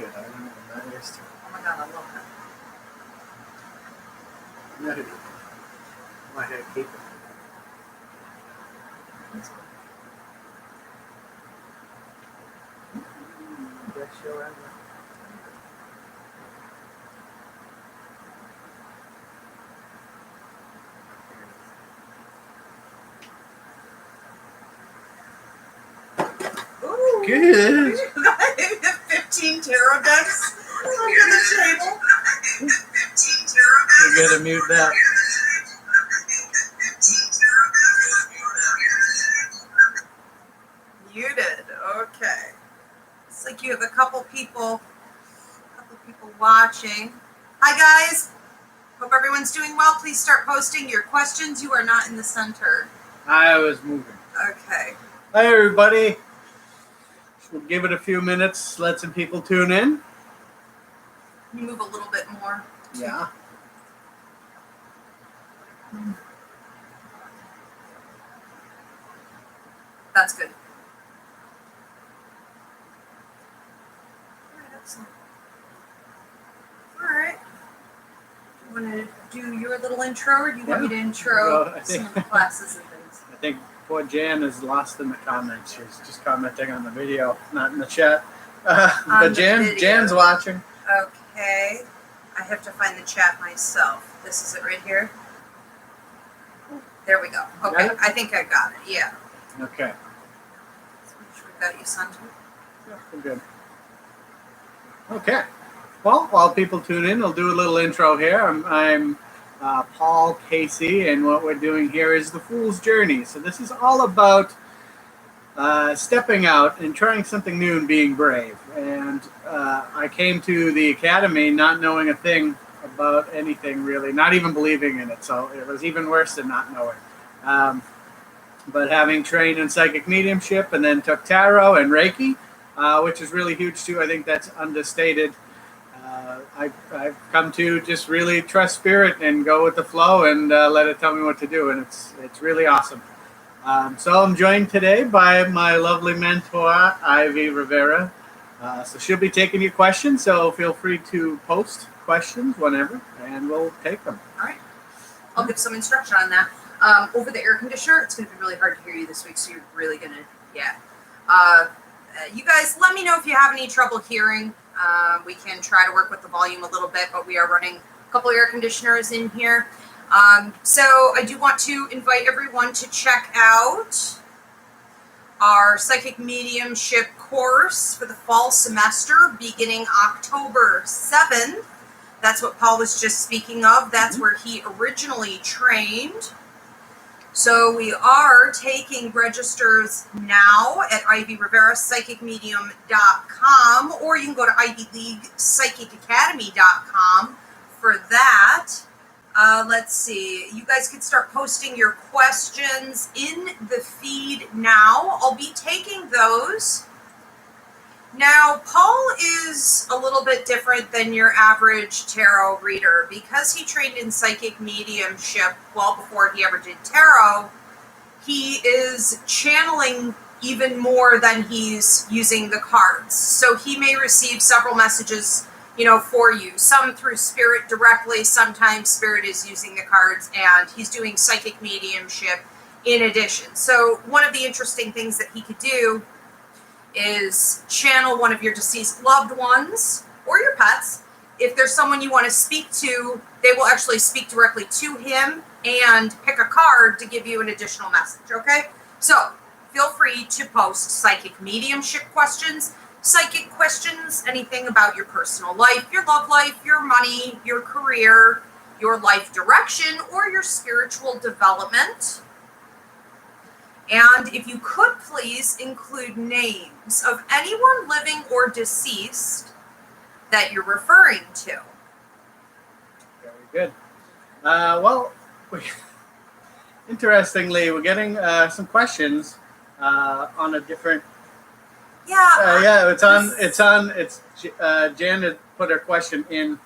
it. I don't know what that is. Oh my God, I love that. No. Why did I keep it? That show ever. Ooh. Good. 15 tarot decks under the table. You gotta mute that. Muted. Okay. It's like you have a couple people watching. Hi guys. Hope everyone's doing well. Please start posting your questions. You are not in the center. I was moving. Okay. Hi everybody. We'll give it a few minutes, let some people tune in. Can you move a little bit more? Yeah. That's good. All right, excellent. All right. You want to do your little intro, or do you want me to intro Well, some of the classes and things? I think poor Jan is lost in the comments. She's just commenting on the video, not in the chat. But Jan's watching. Okay. I have to find the chat myself. This is it right here. There we go. Okay. I think I got it. Yeah. Okay. Let's make sure we got you centered. Yeah, we're good. Okay. Well, while people tune in, I'll do a little intro here. I'm Paul Casey, and what we're doing here is the Fool's Journey. So this is all about stepping out and trying something new and being brave. And I came to the academy not knowing a thing about anything really, not even believing in it. So it was even worse than not knowing. But having trained in psychic mediumship and then took tarot and Reiki, which is really huge too. I think that's understated. I've come to just really trust spirit and go with the flow and let it tell me what to do, and it's really awesome. So I'm joined today by my lovely mentor, Ivy Rivera. So she'll be taking your questions, so feel free to post questions whenever, and we'll take them. All right. I'll give some instruction on that. Over the air conditioner, it's going to be really hard to hear you this week, so you're really going to, yeah. You guys, let me know if you have any trouble hearing. We can try to work with the volume a little bit, but we are running a couple air conditioners in here. So I do want to invite everyone to check out our psychic mediumship course for the fall semester beginning October 7th. That's what Paul was just speaking of. That's where he originally trained. So we are taking registers now at IvyRiveraPsychicMedium.com, or you can go to IvyLeaguePsychicAcademy.com for that. Let's see. You guys can start posting your questions in the feed now. I'll be taking those. Now, Paul is a little bit different than your average tarot reader because he trained in psychic mediumship well before he ever did tarot. He is channeling even more than he's using the cards. So he may receive several messages, for you. Some through spirit directly. Sometimes spirit is using the cards, and he's doing psychic mediumship in addition. So one of the interesting things that he could do is channel one of your deceased loved ones or your pets. If there's someone you want to speak to, they will actually speak directly to him and pick a card to give you an additional message, okay? So feel free to post psychic mediumship questions, psychic questions, anything about your personal life, your love life, your money, your career, your life direction, or your spiritual development. And if you could please include names of anyone living or deceased that you're referring to. Very good. Interestingly, we're getting some questions on a different. Yeah. Jan had put her question in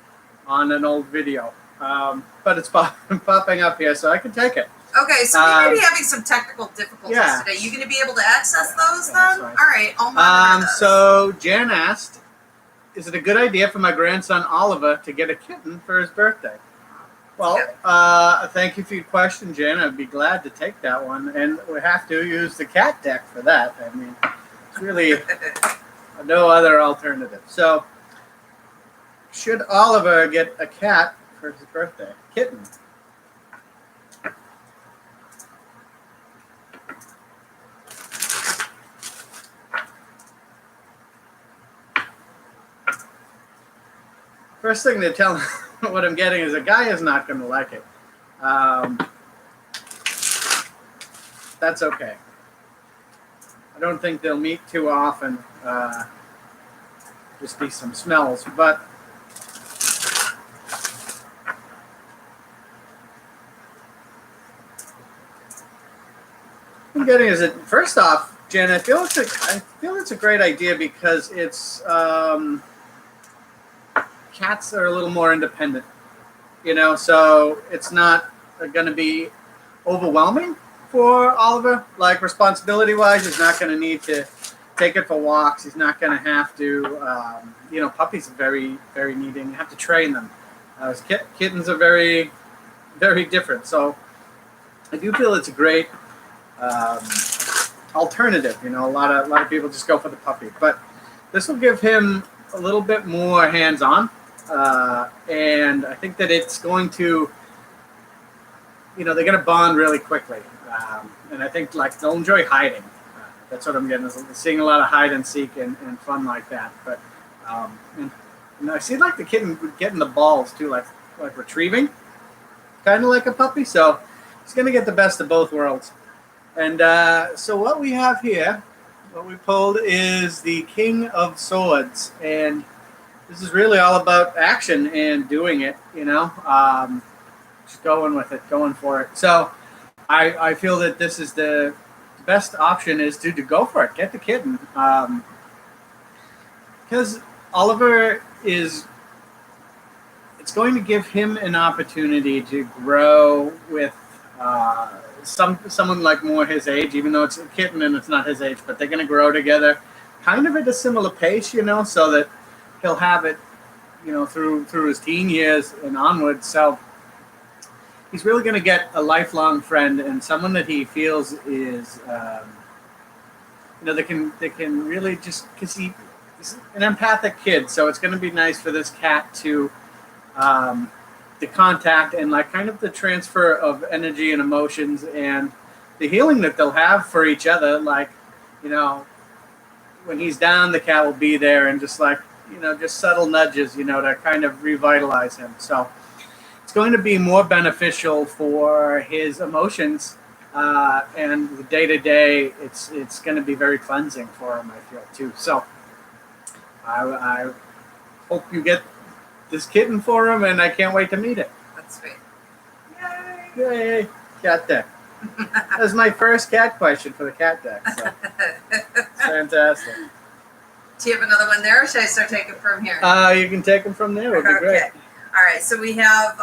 on an old video, but it's popping up here, so I can take it. Okay, so we may be having some technical difficulties today. You going to be able to access those then? All right, I'll monitor those. So Jan asked, is it a good idea for my grandson Oliver to get a kitten for his birthday? Well, thank you for your question, Jen. I'd be glad to take that one. And we have to use the cat deck for that. I mean, it's really no other alternative. So, should Oliver get a cat for his birthday? Kitten. First thing they tell what I'm getting is a guy is not going to like it. That's okay. I don't think they'll meet too often. Just be some smells, but what I'm getting is that first off, Jen, I feel it's a great idea because it's cats are a little more independent, so it's not going to be overwhelming for Oliver. Like responsibility-wise, he's not going to need to take it for walks. He's not going to have to, puppies are very, very needing. You have to train them. Kittens are very, very different. So I do feel it's a great alternative. A lot of people just go for the puppy, but this will give him a little bit more hands-on. And I think that it's going to, they're going to bond really quickly. And I think they'll enjoy hiding. That's what I'm getting, is seeing a lot of hide and seek and fun like that. But and I see the kitten getting the balls too, like retrieving, kind of like a puppy. So he's going to get the best of both worlds. And so what we have here, what we pulled is the King of Swords. And this is really all about action and doing it, just going with it, going for it. So I feel that this is the best option is to go for it. Get the kitten. Because Oliver it's going to give him an opportunity to grow with someone like more his age, even though it's a kitten and it's not his age, but they're going to grow together kind of at a similar pace, so that he'll have it, through his teen years and onwards. So he's really going to get a lifelong friend and someone that he feels is, they can really just, because he's an empathic kid. So it's going to be nice for this cat to, the contact and kind of the transfer of energy and emotions and the healing that they'll have for each other. When he's down, the cat will be there and just just subtle nudges, to kind of revitalize him. So it's going to be more beneficial for his emotions and the day-to-day. It's going to be very cleansing for him, I feel, too. So I hope you get this kitten for him, and I can't wait to meet it. That's sweet. Yay! Cat deck. That was my first cat question for the cat deck. So. Fantastic. Do you have another one there, or should I start taking from here? You can take them from there. It would be great. All right, so we have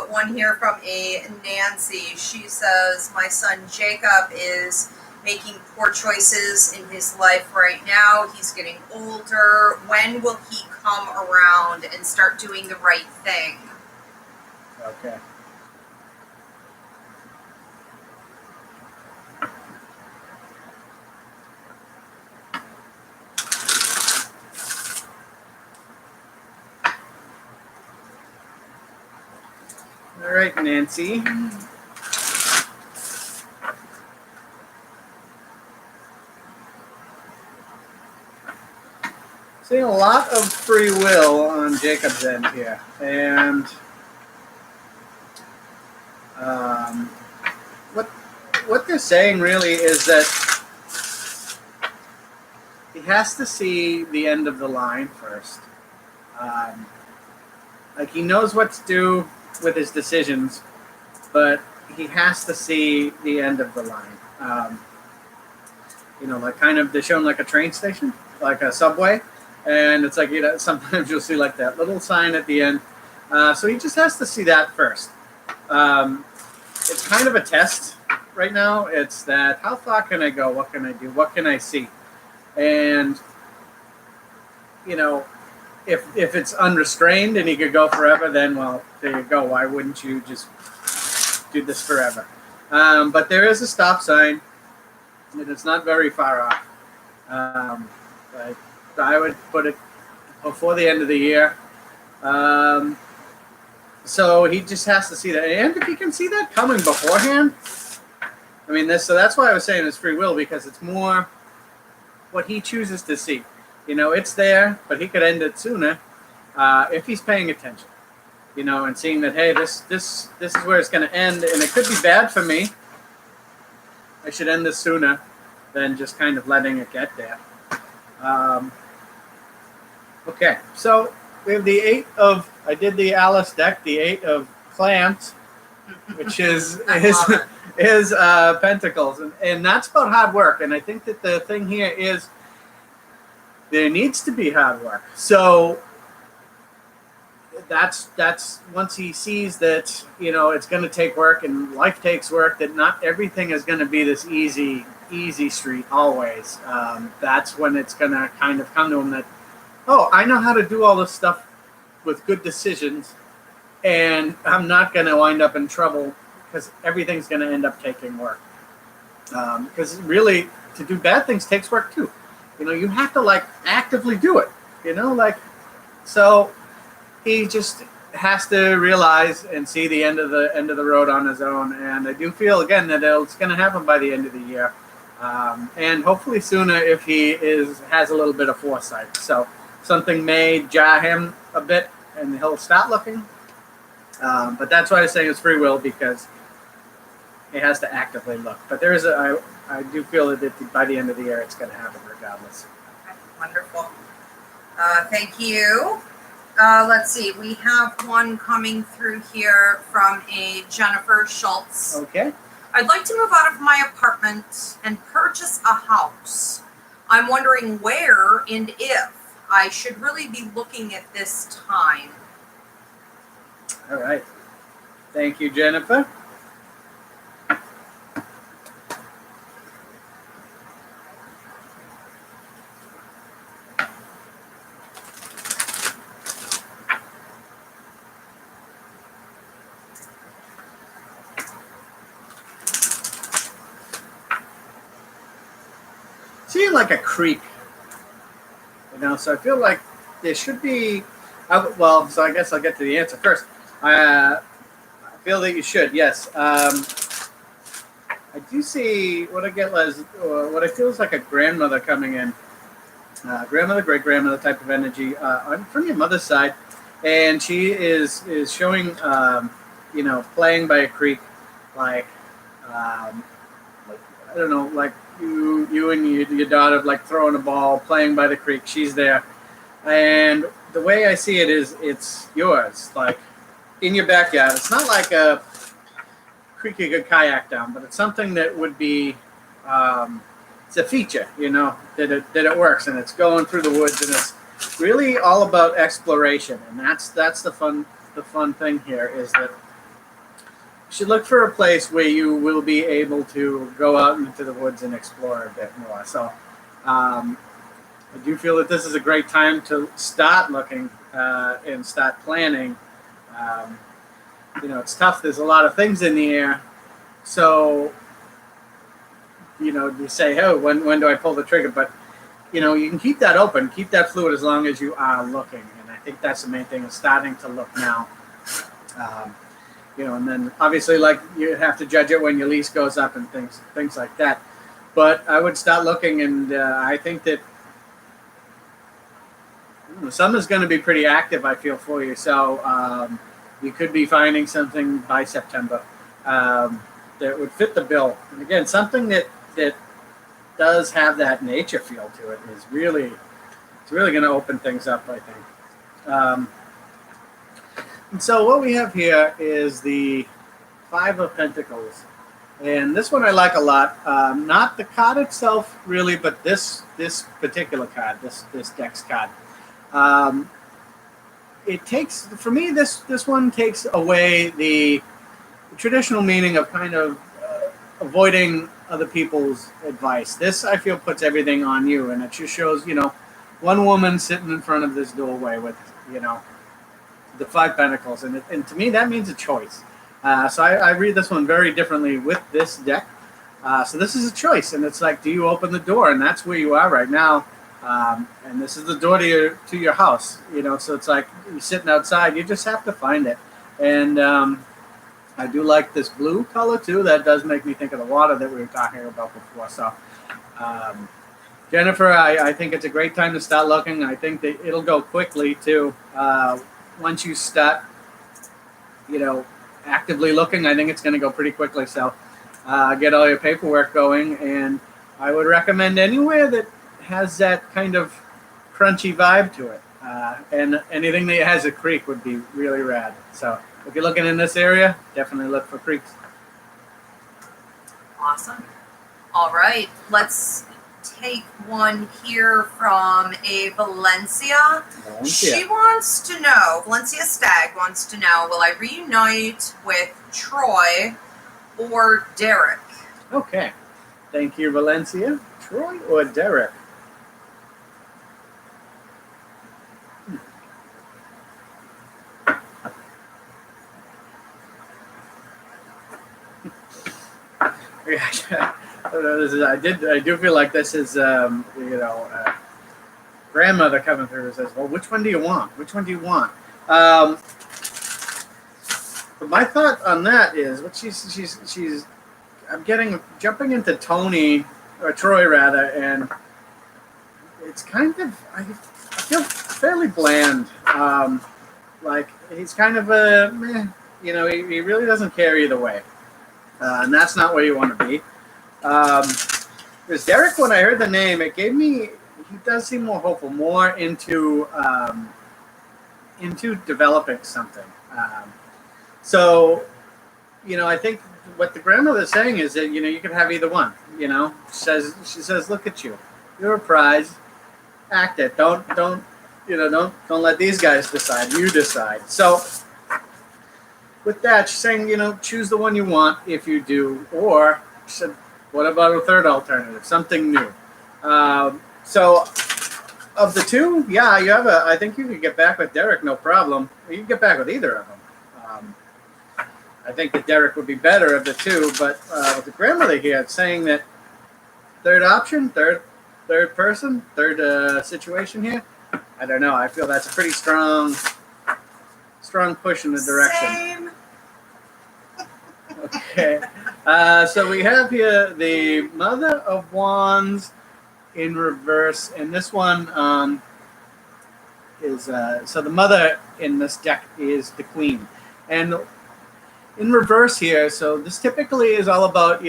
one here from a Nancy. She says, my son Jacob is making poor choices in his life right now. He's getting older. When will he come around and start doing the right thing? Okay. All right, Nancy. Seeing a lot of free will on Jacob's end here, and what they're saying really is that he has to see the end of the line first. He knows what to do with his decisions, but he has to see the end of the line. They're shown like a train station, like a subway, and it's sometimes you'll see that little sign at the end. So he just has to see that first. It's kind of a test right now. It's that, how far can I go? What can I do? What can I see? And, if it's unrestrained and he could go forever, then well, there you go. Why wouldn't you just do this forever? But there is a stop sign, and it's not very far off. But I would put it before the end of the year. So he just has to see that, and if he can see that coming beforehand, I mean, so that's why I was saying it's free will, because it's more what he chooses to see. You know, it's there, but he could end it sooner if he's paying attention. You know, and seeing that, hey, this is where it's going to end, and it could be bad for me. I should end this sooner than just kind of letting it get there. Okay, so we have the 8 of, I did the Alice deck, the 8 of clams, which is pentacles, and that's about hard work. And I think that the thing here is there needs to be hard work. So that's once he sees that, you know, it's going to take work and life takes work, that not everything is going to be this easy street always. That's when it's going to kind of come to him that, oh, I know how to do all this stuff with good decisions, and I'm not going to wind up in trouble because everything's going to end up taking work. Because really, to do bad things takes work too. You know, you have to like actively do it. You know, like, so he just has to realize and see the end of the road on his own. And I do feel again that it's going to happen by the end of the year, and hopefully sooner if he has a little bit of foresight. So something may jar him a bit, and he'll start looking. But that's why I was saying it's free will, because he has to actively look. But there is I do feel that by the end of the year it's going to happen regardless. Okay, wonderful. Thank you. Let's see. We have one coming through here from a Jennifer Schultz. Okay. I'd like to move out of my apartment and purchase a house. I'm wondering where and if I should really be looking at this time. All right. Thank you, Jennifer. Seeing like a creek, you know, so I feel like there should be, well, so I guess I'll get to the answer first. I feel that you should, yes. I do see what I get as, what I feel is like a grandmother coming in, grandmother, great-grandmother type of energy from your mother's side, and she is showing, you know, playing by a creek, like I don't know, like you and your daughter like throwing a ball, playing by the creek. She's there, and the way I see it is, it's yours, like in your backyard. It's not like a creek you could kayak down, but it's something that would be, it's a feature, you know, that it works, and it's going through the woods, and it's really all about exploration, and that's the fun thing here is that you should look for a place where you will be able to go out into the woods and explore a bit more. So I do feel that this is a great time to start looking and start planning. You know, it's tough. There's a lot of things in the air. So, you know, you say, oh, when do I pull the trigger? But, you know, you can keep that open, keep that fluid as long as you are looking. And I think that's the main thing, is starting to look now. You know, and then obviously, like, you have to judge it when your lease goes up and things like that. But I would start looking, and I think that summer's going to be pretty active, I feel, for you. So you could be finding something by September that would fit the bill. And again, something that does have that nature feel to it is really, it's really going to open things up, I think. And so what we have here is the 5 of Pentacles. And this one I like a lot. Not the card itself, really, but this particular card, this deck's card. It takes, for me, this one takes away the traditional meaning of kind of avoiding other people's advice. This, I feel, puts everything on you, and it just shows, you know, one woman sitting in front of this doorway with, the 5 pentacles, and to me that means a choice. So I read this one very differently with this deck. So this is a choice, and it's like, do you open the door? And that's where you are right now. And this is the door to your house, so it's like you're sitting outside, you just have to find it. And I do like this blue color too. That does make me think of the water that we were talking about before. So Jennifer, I think it's a great time to start looking. I think that it'll go quickly too. Once you start, actively looking, I think it's going to go pretty quickly. So get all your paperwork going, and I would recommend anywhere that has that kind of crunchy vibe to it, and anything that has a creek would be really rad. So if you're looking in this area, definitely look for creeks. Awesome. All right, let's take one here from a Valencia. She wants to know, Valencia Stag wants to know, will I reunite with Troy or Derek? Okay. Thank you, Valencia. Troy or Derek? I do feel like this is, grandmother coming through and says, well, which one do you want? Which one do you want? But my thought on that is, what I'm jumping into Tony, or Troy rather, and it's kind of, I feel fairly bland. Like, he's kind of a meh, he really doesn't care either way. And that's not where you want to be. Because Derek, when I heard the name, it gave me, he does seem more hopeful, more into developing something. So, I think what the grandmother's saying is that, you can have either one, she says, look at you, you're a prize, act it. Don't let these guys decide, you decide. So with that, she's saying, choose the one you want if you do, or she said, what about a third alternative, something new? So of the two, yeah, I think you could get back with Derek, no problem. You can get back with either of them. I think that Derek would be better of the two, but with the grandmother here, it's saying that third option, third person, third situation here, I don't know. I feel that's a pretty strong push in the direction. Same. Okay. So we have here the Mother of Wands in reverse, and this one is so the Mother in this deck is the Queen, and in reverse here. So this typically is all about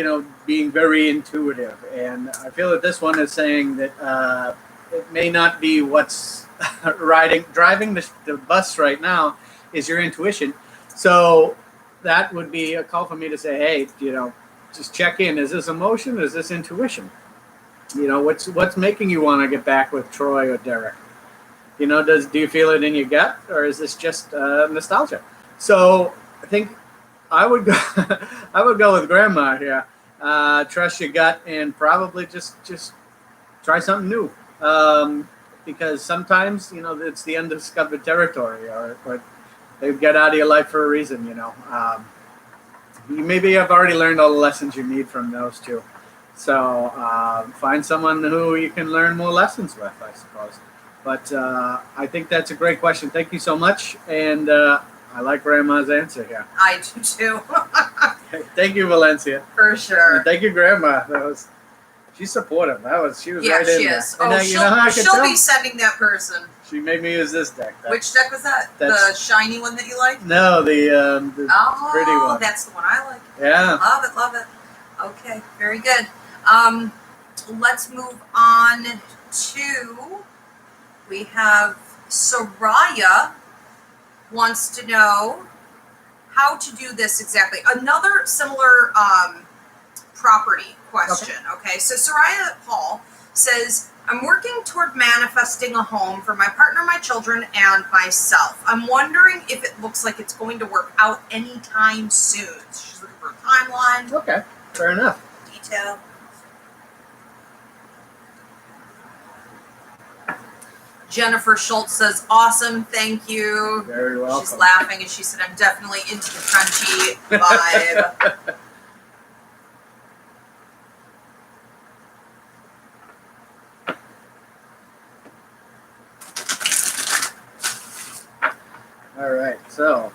being very intuitive, and I feel that this one is saying that it may not be what's driving the bus right now is your intuition. So that would be a call for me to say, hey, just check in. Is this emotion? Is this intuition? What's making you want to get back with Troy or Derek? Do you feel it in your gut, or is this just nostalgia? So I think I would go with Grandma here. Trust your gut and probably just try something new. Because sometimes it's the undiscovered territory, or they get out of your life for a reason. You maybe have already learned all the lessons you need from those two. So find someone who you can learn more lessons with, I suppose. But I think that's a great question. Thank you so much, and I like Grandma's answer here. I do too. Thank you, Valencia. For sure. And thank you, Grandma. She's supportive. She was right in there. She is. And she'll be sending that person. She made me use this deck. Which deck was that? The shiny one that you like? No, the pretty one. That's the one I like. Yeah. Love it. Okay, very good. Let's move on to, we have Soraya wants to know how to do this exactly. Another similar property question. Okay, so Soraya Paul says, I'm working toward manifesting a home for my partner, my children, and myself. I'm wondering if it looks like it's going to work out anytime soon. So she's looking for a timeline. Okay, fair enough. Detail. Jennifer Schultz says, awesome, thank you. Very welcome. She's laughing and she said, I'm definitely into the crunchy vibe. All right, so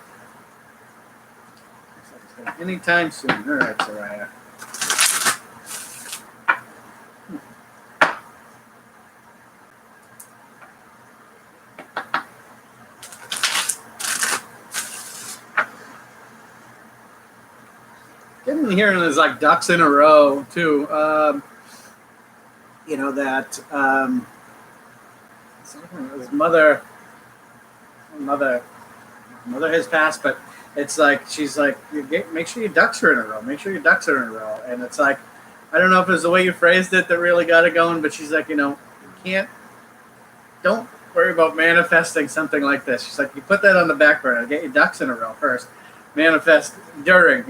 anytime soon. All right, Soraya. Getting hearing is like ducks in a row too. You know that his mother has passed, but it's like she's like, make sure your ducks are in a row. Make sure your ducks are in a row. And it's like, I don't know if it was the way you phrased it that really got it going, but she's like, don't worry about manifesting something like this. She's like, you put that on the back burner. Get your ducks in a row first. Manifest during,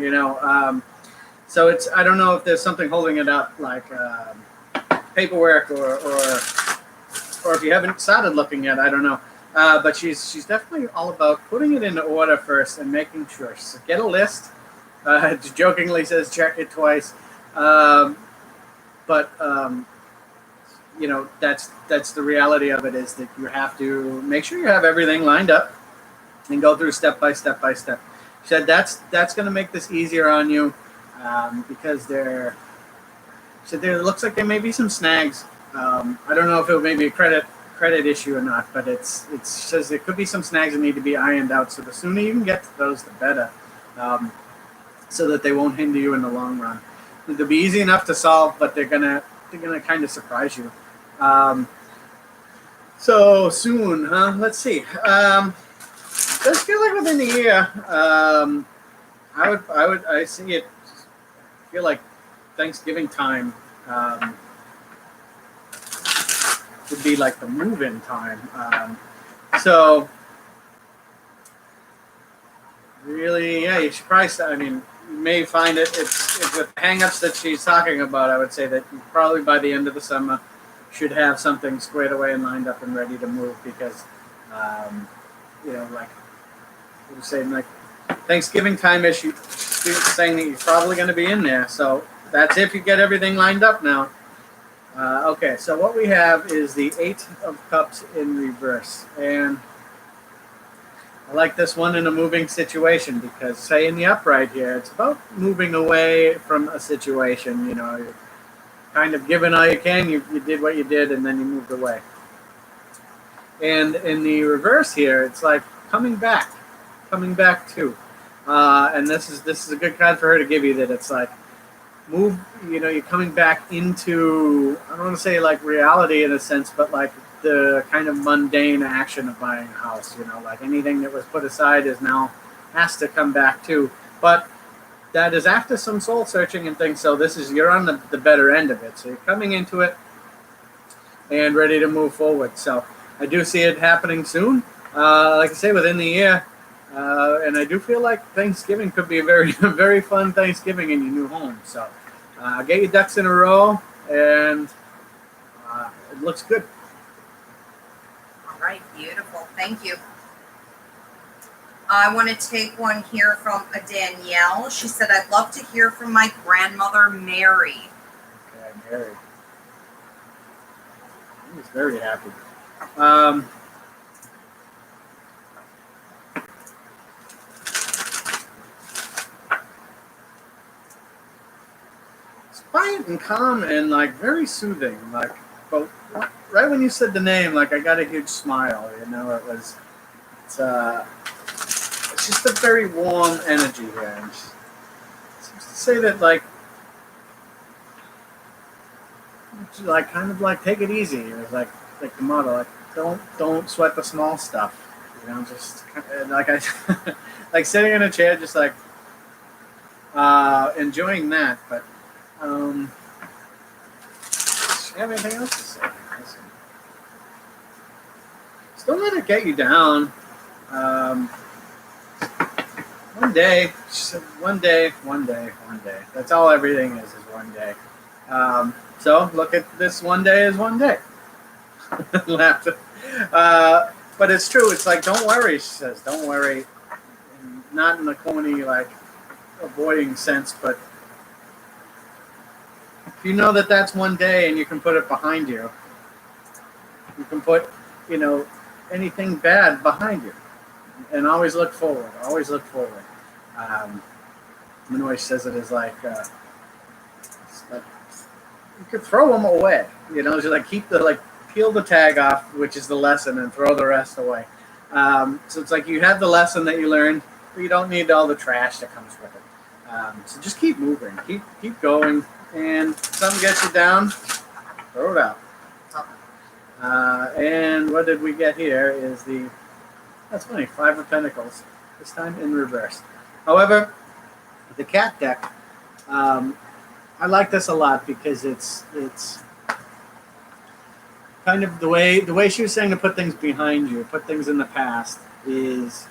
so it's, I don't know if there's something holding it up, like paperwork or if you haven't started looking yet, I don't know. But she's definitely all about putting it into order first and making sure. So get a list. Jokingly says check it twice, but that's the reality of it, is that you have to make sure you have everything lined up and go through step by step by step. She said that's going to make this easier on you, because there looks like there may be some snags. I don't know if it may be a credit issue or not, but it says there could be some snags that need to be ironed out. So the sooner you can get to those, the better, so that they won't hinder you in the long run. They'll be easy enough to solve, but they're gonna kind of surprise you. So soon, huh? Let's see. Does feel like within the year. I see it. Feel like Thanksgiving time would be like the move-in time. So really, yeah, you should probably. I mean, you may find it's with hang-ups that she's talking about. I would say that you probably by the end of the summer should have something squared away and lined up and ready to move, because like we were saying, like Thanksgiving time issue, saying that you're probably going to be in there. So that's if you get everything lined up now. Okay, so what we have is the Eight of Cups in reverse, and I like this one in a moving situation, because say in the upright here, it's about moving away from a situation. You're kind of giving all you can. You did what you did, and then you moved away. And in the reverse here, it's like coming back too. And this is a good card for her to give you, that it's like move. You're coming back into, I don't want to say like reality in a sense, but like the kind of mundane action of buying a house. Like anything that was put aside has to come back too. But that is after some soul searching and things. So you're on the better end of it. So you're coming into it and ready to move forward. So I do see it happening soon. Like I say, within the year. And I do feel like Thanksgiving could be a very, very fun Thanksgiving in your new home. So get your ducks in a row, and it looks good. All right, beautiful. Thank you. I want to take one here from a Danielle. She said, I'd love to hear from my grandmother, Mary. Okay, Mary. I was very happy. It's quiet and calm and like very soothing. Like, but right when you said the name, like I got a huge smile. It's just a very warm energy here. And seems to say that like kind of like take it easy. It's like the motto, like don't sweat the small stuff. Just like like sitting in a chair, just like enjoying that. But do you have anything else to say? Listen. Just don't let it get you down. One day, she said, one day. That's all everything is one day. So look at this one day as one day. But it's true. It's like, don't worry, she says. Don't worry. And not in a corny, like, avoiding sense, but if you know that that's one day and you can put it behind you, you can put, anything bad behind you. And always look forward. Always look forward. Manoy says it is like, you could throw them away. Just like peel the tag off, which is the lesson, and throw the rest away. So it's like you have the lesson that you learned, but you don't need all the trash that comes with it. So just keep moving, keep going, and if something gets you down, throw it out. And what did we get here is that's funny, 5 of Pentacles, this time in reverse. However, the cat deck, I like this a lot because it's kind of the way she was saying to put things behind you, put things in the past, is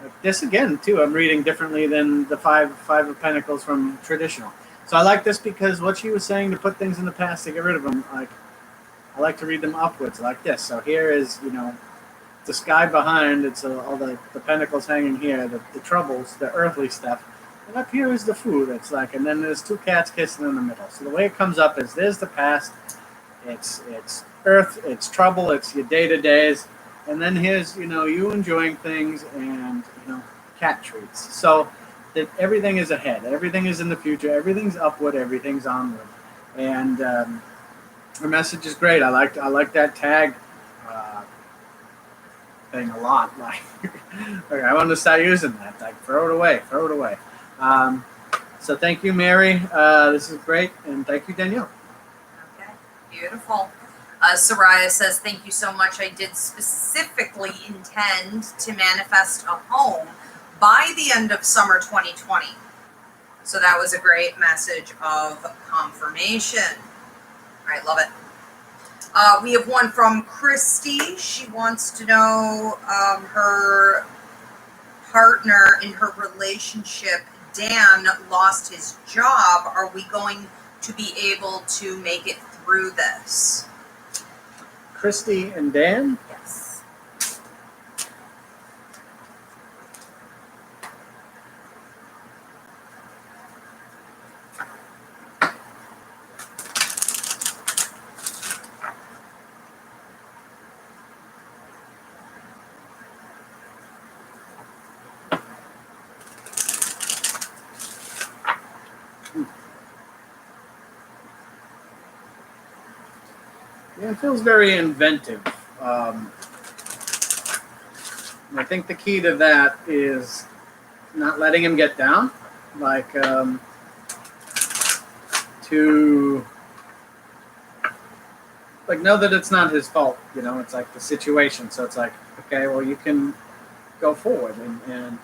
like this again too. I'm reading differently than the five of Pentacles from traditional. So I like this because what she was saying to put things in the past, to get rid of them, like I like to read them upwards like this. So here is, the sky behind, it's all the pentacles hanging here, the troubles, the earthly stuff. And up here is the food. It's like, and then there's 2 cats kissing in the middle. So the way it comes up is there's the past, it's earth, it's trouble, it's your day-to-days. And then here's, you enjoying things and, cat treats. So that everything is ahead. Everything is in the future. Everything's upward. Everything's onward. And her message is great. I like that tag thing a lot. Like, okay, I want to start using that. Like, throw it away. So thank you, Mary. This is great, and thank you, Danielle. Okay, beautiful. Soraya says, thank you so much. I did specifically intend to manifest a home by the end of summer 2020. So that was a great message of confirmation. All right, love it. We have one from Christy. She wants to know her partner in her relationship, Dan, lost his job. Are we going to be able to make it through this? Christy and Dan? Yes. Yeah, it feels very inventive. I think the key to that is not letting him get down, like to know that it's not his fault. It's like the situation. So it's like, okay, well, you can go forward and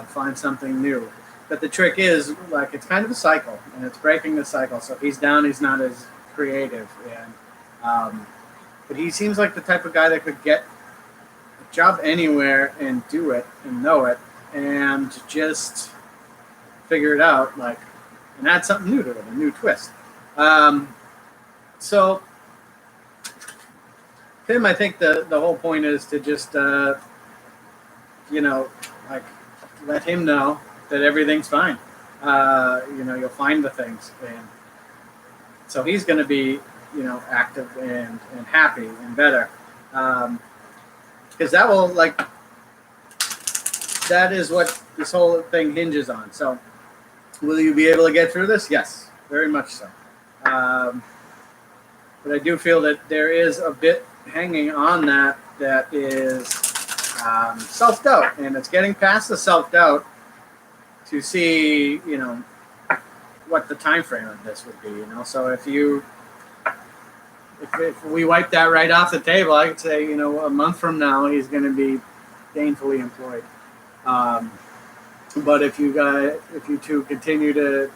find something new. But the trick is, like, it's kind of a cycle, and it's breaking the cycle. So if he's down, he's not as creative, but he seems like the type of guy that could get a job anywhere and do it and know it and just figure it out, like, and add something new to it, a new twist. So Tim, I think the whole point is to just like, let him know that everything's fine. You'll find the things, and so he's going to be active and happy and better, because that will, like, that is what this whole thing hinges on. So will you be able to get through this? Yes, very much so. But I do feel that there is a bit hanging on that is self-doubt, and it's getting past the self-doubt to see what the time frame of this would be. So if we wipe that right off the table, I could say, a month from now, he's going to be gainfully employed. But if you two continue to,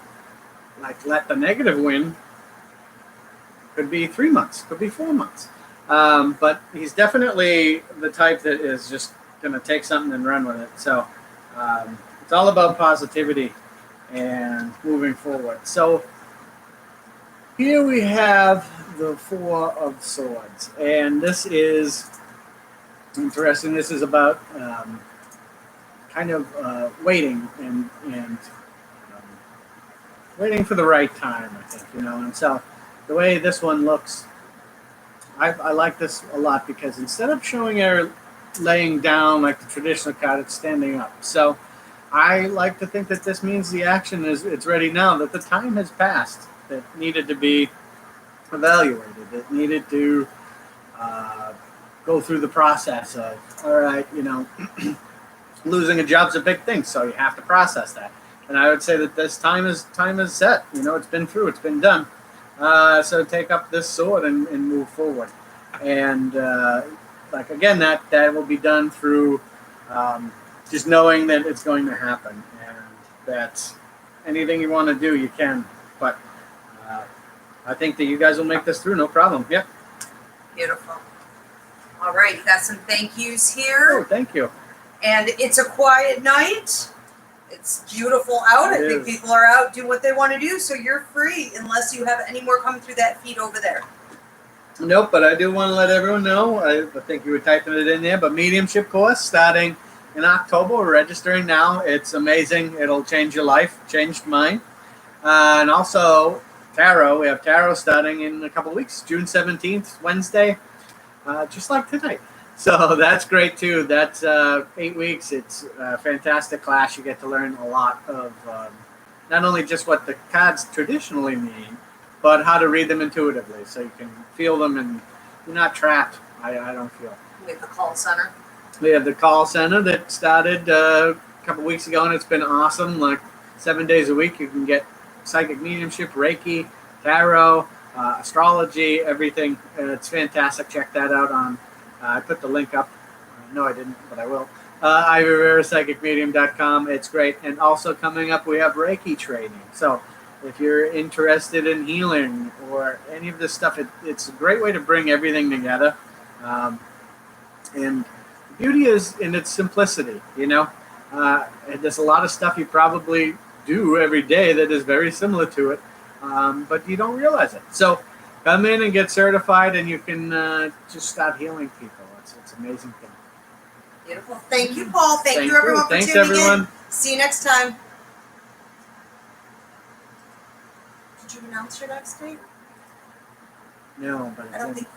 like, let the negative win, could be 3 months, could be 4 months. But he's definitely the type that is just going to take something and run with it. So it's all about positivity and moving forward. So here we have the Four of Swords, and this is interesting. This is about kind of waiting and waiting for the right time, I think, And so the way this one looks, I like this a lot because instead of showing her laying down like the traditional card, it's standing up. So I like to think that this means the action it's ready now, that the time has passed, that needed to be evaluated, it needed to go through the process of, all right, losing a job's a big thing, so you have to process that. And I would say that this time is set. It's been through, it's been done. So take up this sword and move forward. And again, that will be done through just knowing that it's going to happen, and that anything you want to do, you can. But I think that you guys will make this through, no problem. Yep. Beautiful. All right, you got some thank yous here. Oh, thank you. And it's a quiet night. It's beautiful out. I think people are out doing what they want to do, so you're free unless you have any more coming through that feed over there. Nope, but I do want to let everyone know, I think you were typing it in there, but Mediumship course starting in October. We're registering now. It's amazing. It'll change your life. Changed mine. And also tarot. We have tarot starting in a couple of weeks, June 17th, Wednesday, just like tonight. So that's great too. That's 8 weeks. It's a fantastic class. You get to learn a lot of not only just what the cards traditionally mean, but how to read them intuitively, so you can feel them and you're not trapped. I don't feel. We have the call center. We have the call center that started a couple weeks ago, and it's been awesome. Like 7 days a week, you can get psychic mediumship, Reiki, tarot, astrology, everything. It's fantastic. Check that out on. I put the link up. No, I didn't, but I will. IvyRiveraPsychicMedium.com. It's great. And also coming up, we have Reiki training. So if you're interested in healing or any of this stuff, it's a great way to bring everything together. And beauty is in its simplicity, There's a lot of stuff you probably do every day that is very similar to it, but you don't realize it. So come in and get certified, and you can just start healing people. It's an amazing thing. Beautiful. Thank you, Paul. Thank you, everyone, for Thanks, tuning everyone. in. See you next time. Did you announce your next date? No, but I don't think